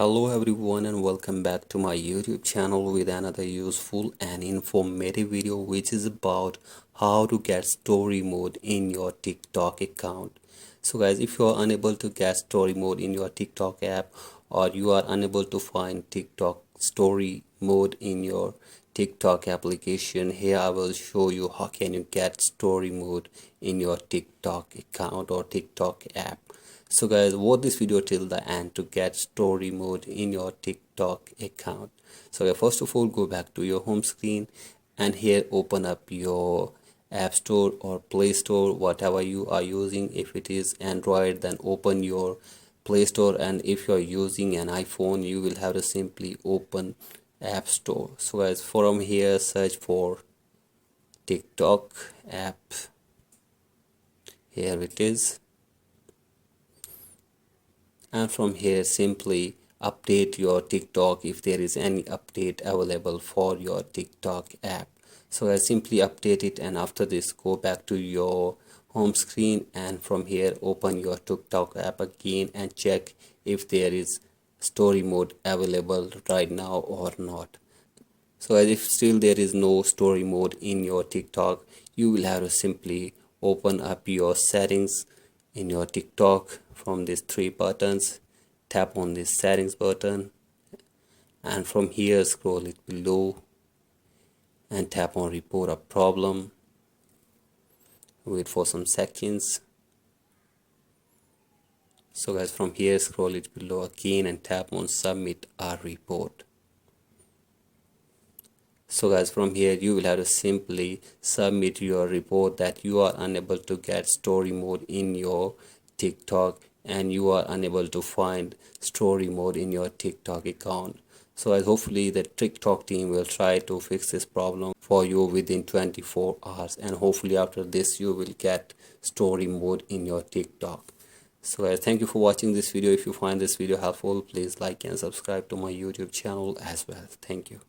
Hello everyone and welcome back to my YouTube channel with another useful and informative video which is about how to get story mode in your TikTok account. So guys, if you are unable to get story mode in your TikTok app, or you are unable to find TikTok story mode in your TikTok application, here I will show you how can you get story mode in your TikTok account or TikTok app. So guys, watch this video till the end to get story mode in your TikTok account. So guys, first of all, go back to your home screen and here open up your App Store or Play Store, whatever you are using. If it is Android, then open your Play Store, and if you are using an iPhone, you will have to simply open App Store. So guys, from here search for TikTok app. Here it is, and from here simply update your TikTok if there is any update available for your TikTok app. So I simply update it, and after this go back to your home screen, and from here open your TikTok app again and check if there is story mode available right now or not. So as if still there is no story mode in your TikTok, you will have to simply open up your settings in your TikTok from these three buttons. Tap on this settings button, and from here scroll it below and tap on report a problem. Wait for some seconds. So guys, from here scroll it below again and tap on submit a report. So guys, from here you will have to simply submit your report that you are unable to get story mode in your TikTok and you are unable to find story mode in your TikTok account. So as hopefully the TikTok team will try to fix this problem for you within 24 hours, and hopefully after this you will get story mode in your TikTok. So guys, thank you for watching this video. If you find this video helpful, please like and subscribe to my YouTube channel as well. Thank you.